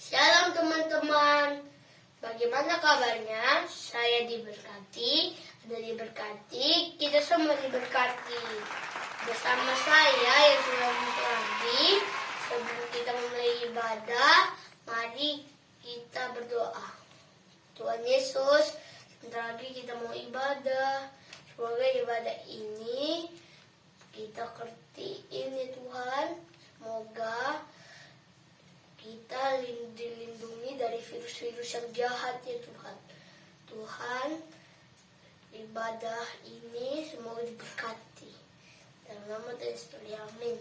Shalom teman-teman, bagaimana kabarnya? Saya diberkati, kita semua diberkati. Bersama saya yang sudah lagi, sebelum kita mulai ibadah, mari kita berdoa. Tuhan Yesus, sebentar lagi kita mau ibadah. Semoga ibadah ini kita kertiin ya Tuhan. Semoga kita dilindungi dari virus-virus yang jahat ya Tuhan. Tuhan, ibadah ini semoga diberkati. Dalam nama Tuhan Yesus, amin.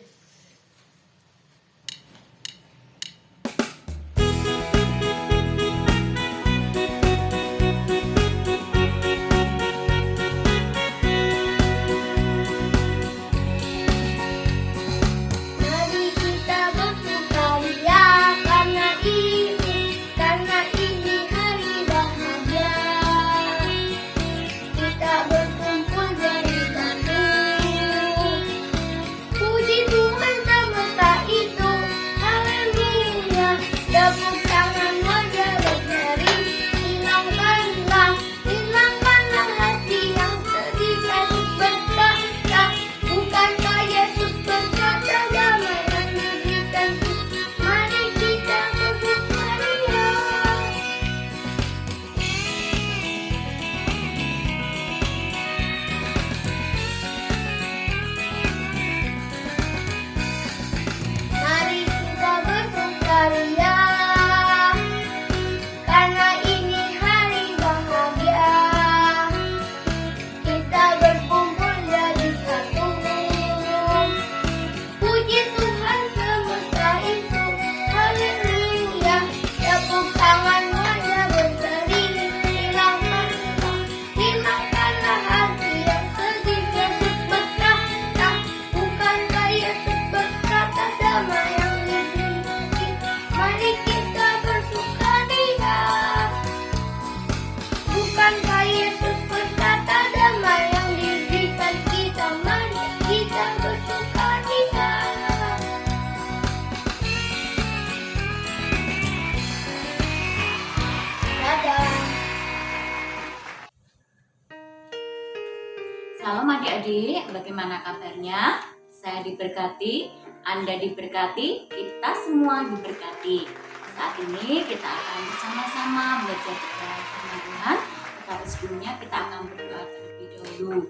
Salam adik-adik, bagaimana kabarnya? Saya diberkati, Anda diberkati, kita semua diberkati. Saat ini kita akan bersama-sama belajar kebenaran firman Tuhan. Tetapi sebelumnya kita akan berdoa terlebih dahulu.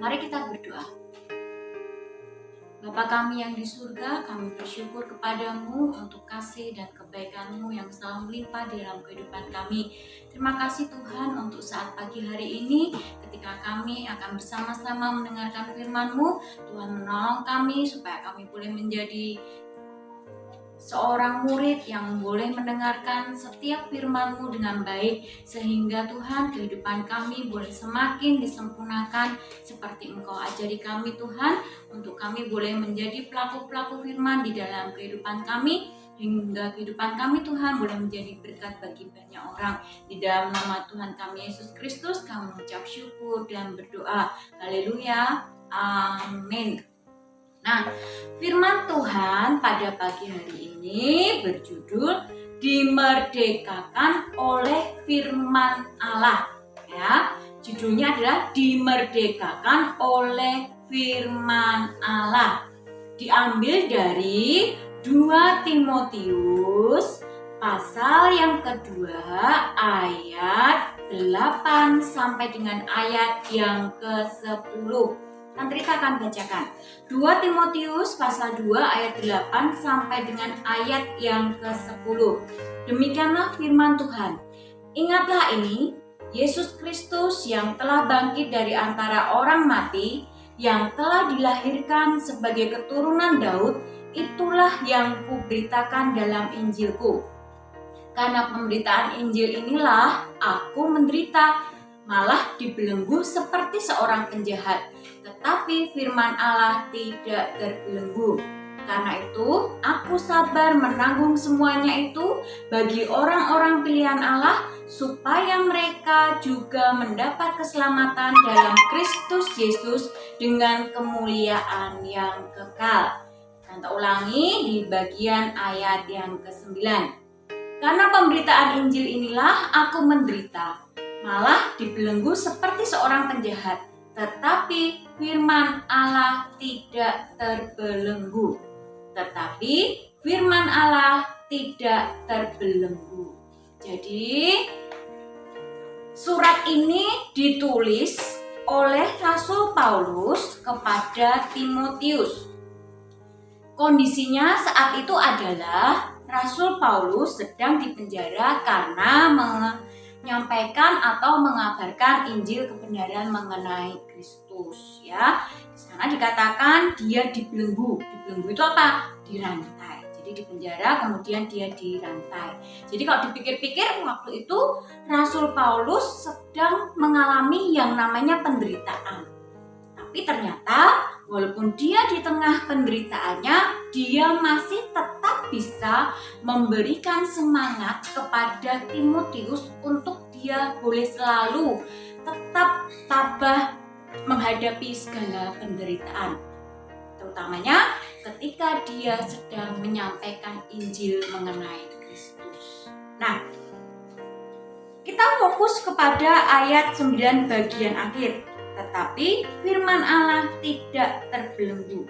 Mari kita berdoa. Bapa kami yang di surga, kami bersyukur kepadamu untuk kasih dan kebaikan-Mu yang selalu melimpah di dalam kehidupan kami. Terima kasih Tuhan untuk saat pagi hari ini ketika kami akan bersama-sama mendengarkan firman-Mu. Tuhan menolong kami supaya kami boleh menjadi seorang murid yang boleh mendengarkan setiap firman-Mu dengan baik, sehingga Tuhan kehidupan kami boleh semakin disempurnakan seperti Engkau ajari kami Tuhan, untuk kami boleh menjadi pelaku-pelaku firman di dalam kehidupan kami, hingga kehidupan kami Tuhan boleh menjadi berkat bagi banyak orang. Di dalam nama Tuhan kami Yesus Kristus kami mengucap syukur dan berdoa. Haleluya, amin. Nah, firman Tuhan pada pagi hari ini berjudul Dimerdekakan oleh Firman Allah. Ya, judulnya adalah Dimerdekakan oleh Firman Allah. Diambil dari 2 Timotius pasal yang kedua ayat 8 sampai dengan ayat yang ke-10. Nanti kita akan bacakan 2 Timotius pasal 2 ayat 8 sampai dengan ayat yang ke-10. Demikianlah firman Tuhan. Ingatlah ini, Yesus Kristus yang telah bangkit dari antara orang mati, yang telah dilahirkan sebagai keturunan Daud, itulah yang kuberitakan dalam Injilku. Karena pemberitaan Injil inilah aku menderita, malah dibelenggu seperti seorang penjahat. Tetapi firman Allah tidak terbelenggu. Karena itu, aku sabar menanggung semuanya itu bagi orang-orang pilihan Allah, supaya mereka juga mendapat keselamatan dalam Kristus Yesus dengan kemuliaan yang kekal. Kita ulangi di bagian ayat yang ke-9. Karena pemberitaan Injil inilah aku menderita, malah dibelenggu seperti seorang penjahat. Tetapi firman Allah tidak terbelenggu. Tetapi firman Allah tidak terbelenggu. Jadi surat ini ditulis oleh Rasul Paulus kepada Timotius. Kondisinya saat itu adalah Rasul Paulus sedang dipenjara karena menyampaikan atau mengabarkan Injil kebenaran mengenai Kristus, ya. Di sana dikatakan dia dibelenggu. Dibelenggu itu apa? Dirantai. Jadi di penjara kemudian dia dirantai. Jadi kalau dipikir-pikir waktu itu Rasul Paulus sedang mengalami yang namanya penderitaan. Tapi ternyata walaupun dia di tengah penderitaannya, dia masih tetap bisa memberikan semangat kepada Timotius untuk dia boleh selalu tetap tabah menghadapi segala penderitaan. Terutamanya ketika dia sedang menyampaikan Injil mengenai Kristus. Nah, kita fokus kepada ayat 9 bagian akhir. Tetapi firman Allah tidak terbelenggu.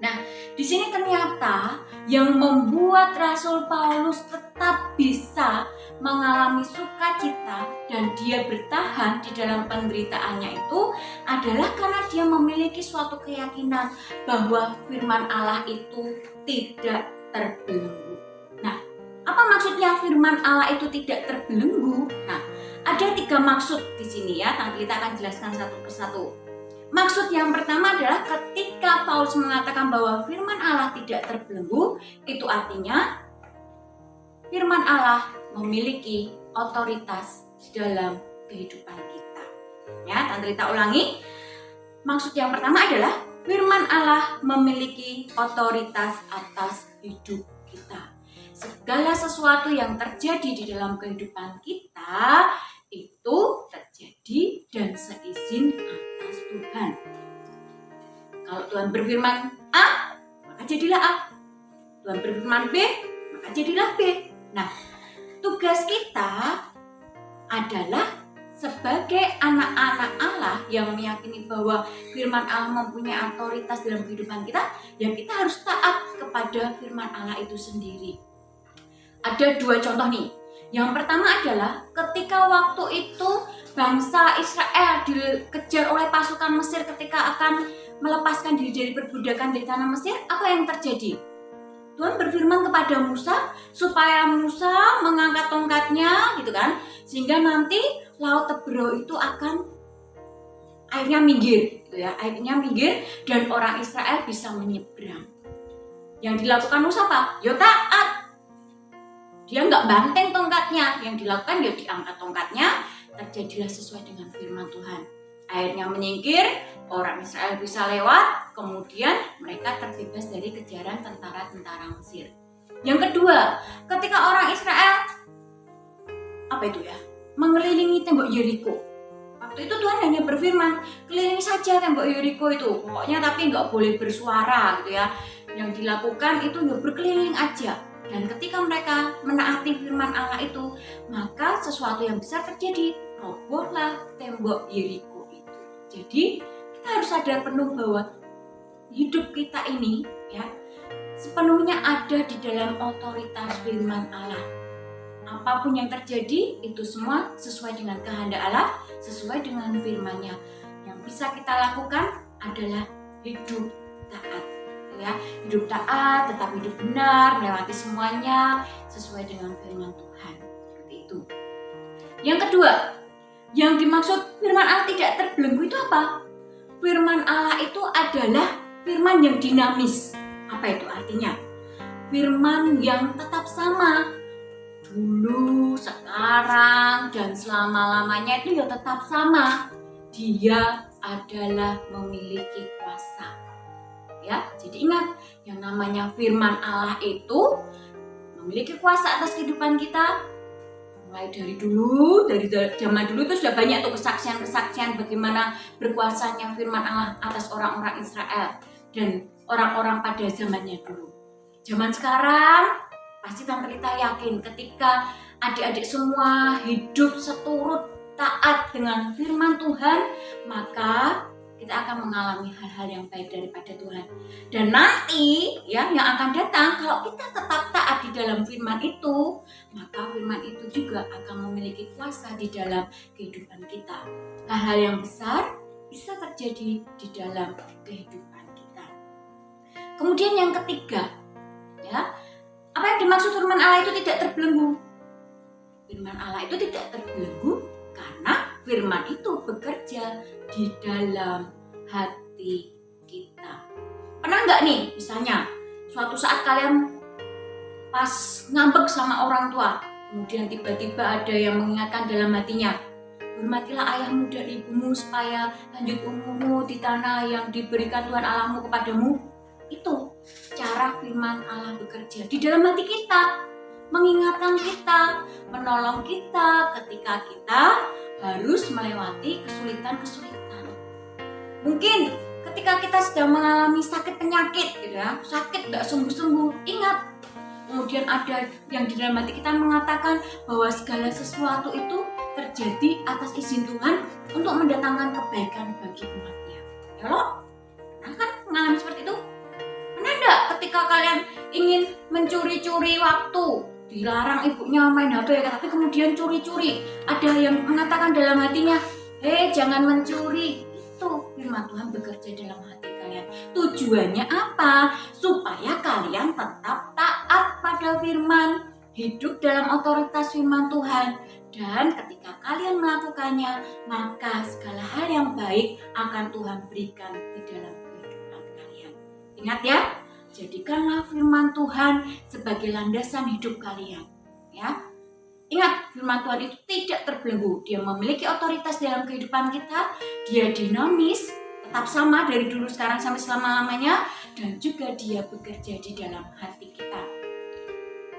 Nah, di sini ternyata yang membuat Rasul Paulus tetap bisa mengalami sukacita dan dia bertahan di dalam penderitaannya itu adalah karena dia memiliki suatu keyakinan bahwa firman Allah itu tidak terbelenggu. Nah, apa maksudnya firman Allah itu tidak terbelenggu? Nah, ada 3 maksud di sini ya, nanti kita akan jelaskan satu persatu. Maksud yang pertama adalah ketika Paulus mengatakan bahwa firman Allah tidak terbelenggu, itu artinya firman Allah memiliki otoritas di dalam kehidupan kita. Ya, nanti kita ulangi. Maksud yang pertama adalah firman Allah memiliki otoritas atas hidup kita. Segala sesuatu yang terjadi di dalam kehidupan kita itu terjadi dan seizin atas Tuhan. Kalau Tuhan berfirman A, maka jadilah A. Tuhan berfirman B, maka jadilah B. Nah, tugas kita adalah sebagai anak-anak Allah yang meyakini bahwa firman Allah mempunyai otoritas dalam kehidupan kita, ya kita harus taat kepada firman Allah itu sendiri. Ada 2 contoh nih. Yang pertama adalah ketika waktu itu bangsa Israel dikejar oleh pasukan Mesir ketika akan melepaskan diri dari perbudakan di tanah Mesir, apa yang terjadi? Tuhan berfirman kepada Musa supaya Musa mengangkat tongkatnya gitu kan, sehingga nanti laut Tebrau itu akan airnya minggir gitu ya, airnya minggir dan orang Israel bisa menyeberang. Yang dilakukan Musa apa? Ya taat. Dia nggak banteng tongkatnya, yang dilakukan dia diangkat tongkatnya, terjadilah sesuai dengan firman Tuhan. Airnya menyingkir, orang Israel bisa lewat, kemudian mereka terbebas dari kejaran tentara-tentara Mesir. Yang kedua, ketika orang Israel mengelilingi tembok Yeriko. Waktu itu Tuhan hanya berfirman, kelilingi saja tembok Yeriko itu, pokoknya tapi nggak boleh bersuara gitu ya. Yang dilakukan itu ya berkeliling aja. Dan ketika mereka menaati firman Allah itu, maka sesuatu yang besar terjadi, robohlah tembok Yeriko itu. Jadi kita harus sadar penuh bahwa hidup kita ini ya sepenuhnya ada di dalam otoritas firman Allah. Apapun yang terjadi itu semua sesuai dengan kehendak Allah, sesuai dengan firman-Nya. Yang bisa kita lakukan adalah hidup taat. Ya, hidup taat, tetap hidup benar, melewati semuanya sesuai dengan firman Tuhan. Seperti itu. Yang kedua, yang dimaksud firman Allah tidak terbelenggu itu apa? Firman Allah itu adalah firman yang dinamis. Apa itu artinya? Firman yang tetap sama. Dulu, sekarang, dan selama-lamanya itu ya tetap sama. Dia adalah memiliki kuasa. Ya, jadi ingat, yang namanya firman Allah itu memiliki kuasa atas kehidupan kita. Mulai dari dulu, dari zaman dulu itu sudah banyak tuh kesaksian-kesaksian bagaimana berkuasanya firman Allah atas orang-orang Israel dan orang-orang pada zamannya dulu. Zaman sekarang Pasti Tante Lita yakin ketika adik-adik semua hidup seturut taat dengan firman Tuhan, maka kita akan mengalami hal-hal yang baik daripada Tuhan. Dan nanti ya yang akan datang, kalau kita tetap taat di dalam firman itu, maka firman itu juga akan memiliki kuasa di dalam kehidupan kita. Hal-hal yang besar bisa terjadi di dalam kehidupan kita. Kemudian yang ketiga, ya, apa yang dimaksud firman Allah itu tidak terbelenggu? Firman Allah itu tidak terbelenggu karena firman itu bekerja di dalam hati kita. Pernah nggak nih, misalnya suatu saat kalian pas ngambek sama orang tua, kemudian tiba-tiba ada yang mengingatkan dalam hatinya, hormatilah ayahmu dan ibumu supaya lanjut umurmu di tanah yang diberikan Tuhan Allahmu kepadamu. Itu cara firman Allah bekerja di dalam hati kita, mengingatkan kita, menolong kita ketika kita harus melewati kesulitan-kesulitan. Mungkin ketika kita sedang mengalami sakit penyakit, gitu ya, sakit gak sembuh-sembuh, ingat. Kemudian ada yang di dalam hati kita mengatakan bahwa segala sesuatu itu terjadi atas izin Tuhan untuk mendatangkan kebaikan bagi umatnya. Ya loh, pernah kan mengalami seperti itu? Pernah enggak ketika kalian ingin mencuri-curi waktu, dilarang ibunya main HP, tapi kemudian curi-curi, ada yang mengatakan dalam hatinya, jangan mencuri. Itu firman Tuhan bekerja dalam hati kalian. Tujuannya apa? Supaya kalian tetap taat pada firman, hidup dalam otoritas firman Tuhan. Dan ketika kalian melakukannya, maka segala hal yang baik akan Tuhan berikan di dalam kehidupan kalian. Ingat ya, jadikanlah firman Tuhan sebagai landasan hidup kalian. Ya, ingat, firman Tuhan itu tidak terbelenggu. Dia memiliki otoritas dalam kehidupan kita. Dia dinamis, tetap sama dari dulu sekarang sampai selama-lamanya. Dan juga dia bekerja di dalam hati kita.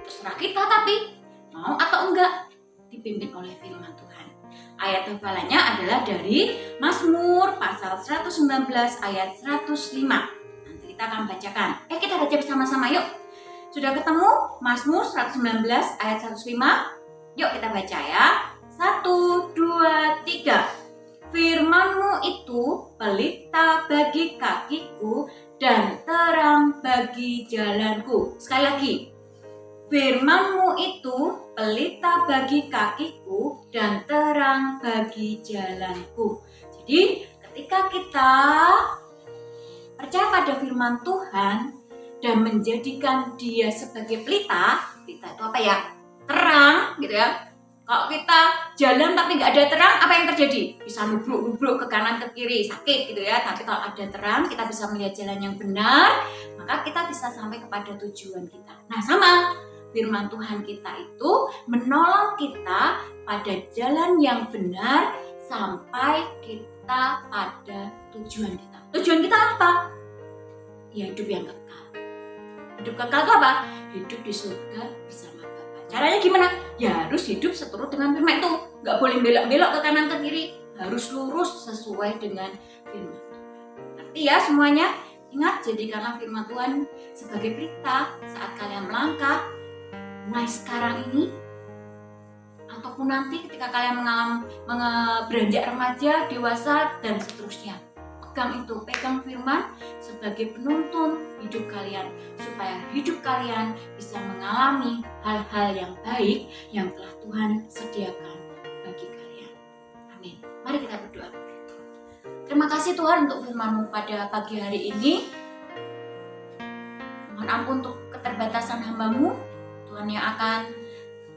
Terserah kita tapi mau atau enggak dipimpin oleh firman Tuhan. Ayat hafalannya adalah dari Mazmur pasal 119 ayat 105. Nanti kita akan bacakan. Kita baca bersama-sama yuk. Sudah ketemu Mazmur 119 ayat 105? Yuk kita baca ya. 1, 2, 3. Firman-Mu itu pelita bagi kakiku dan terang bagi jalanku. Sekali lagi. Firman-Mu itu pelita bagi kakiku dan terang bagi jalanku. Jadi ketika kita percaya pada firman Tuhan dan menjadikan dia sebagai pelita itu apa ya? Terang gitu ya. Kalau kita jalan tapi nggak ada terang, apa yang terjadi? Bisa nubruk-nubruk ke kanan ke kiri, sakit gitu ya. Tapi kalau ada terang, kita bisa melihat jalan yang benar, maka kita bisa sampai kepada tujuan kita. Nah sama, firman Tuhan kita itu menolong kita pada jalan yang benar sampai kita pada tujuan kita. Tujuan kita apa? Ya hidup yang kekal. Hidup kekal itu apa? Hidup di surga bersama Bapa. Caranya gimana? Ya harus hidup seturut dengan firman itu. Gak boleh belok-belok ke kanan ke kiri. Harus lurus sesuai dengan firman. Nanti ya semuanya, ingat jadikanlah firman Tuhan sebagai pelita saat kalian melangkah. Mulai sekarang ini ataupun nanti ketika kalian beranjak remaja, dewasa dan seterusnya, pegang firman sebagai penuntun hidup kalian supaya hidup kalian bisa mengalami hal-hal yang baik yang telah Tuhan sediakan bagi kalian. Amin. Mari kita berdoa. Terima kasih Tuhan untuk firman-Mu pada pagi hari ini. Mohon ampun untuk keterbatasan hamba-Mu. Tuhan yang akan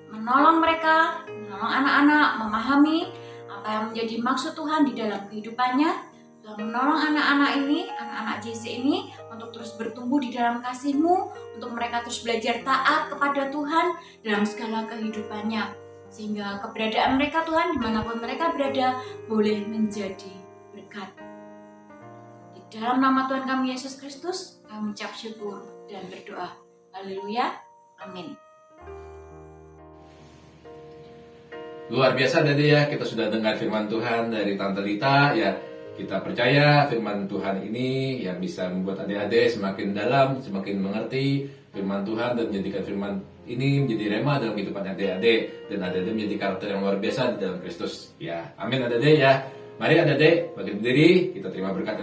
menolong mereka, menolong anak-anak, memahami apa yang menjadi maksud Tuhan di dalam kehidupannya. Tuhan menolong anak-anak ini, anak-anak JC ini untuk terus bertumbuh di dalam kasih-Mu, untuk mereka terus belajar taat kepada Tuhan dalam segala kehidupannya. Sehingga keberadaan mereka Tuhan, dimanapun mereka berada, boleh menjadi berkat. Di dalam nama Tuhan kami Yesus Kristus, kami mengucap syukur dan berdoa. Haleluya. Amin. Luar biasa tadi ya, kita sudah dengar firman Tuhan dari Tante Lita ya. Kita percaya firman Tuhan ini yang bisa membuat adik-adik semakin dalam, semakin mengerti firman Tuhan dan menjadikan firman ini menjadi rema dalam kehidupan adik-adik, dan adik-adik menjadi karakter yang luar biasa di dalam Kristus. Ya, amin adik-adik ya. Mari adik-adik bangkit berdiri, kita terima berkat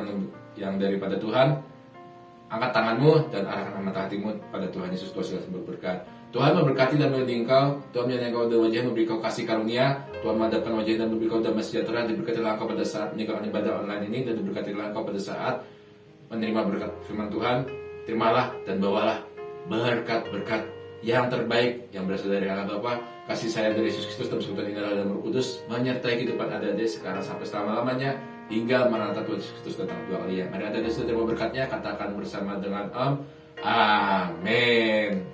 yang daripada Tuhan. Angkat tanganmu dan arahkan mata hatimu pada Tuhan Yesus, Tuhan segala berkat. Tuhan memberkati dan melindungi engkau. Tuhan menyertai engkau dengan wajah, memberi kau kasih karunia. Tuhan menghadapkan wajah dan memberi kau damai sejahtera. Diberkatilah engkau pada saat meninggalkan ibadah online ini, dan diberkatilah engkau pada saat menerima berkat firman Tuhan. Terimalah dan bawalah berkat-berkat yang terbaik yang berasal dari Allah Bapa, kasih sayang dari Yesus Kristus, dan persekutuan indah dan Roh Kudus menyertai kehidupan adik-adik sekarang sampai selama-lamanya hingga Maranatha Tuhan Yesus Kristus datang kedua kali ya. Mari adik-adik sudah terima berkatnya, katakan bersama dengan Amin.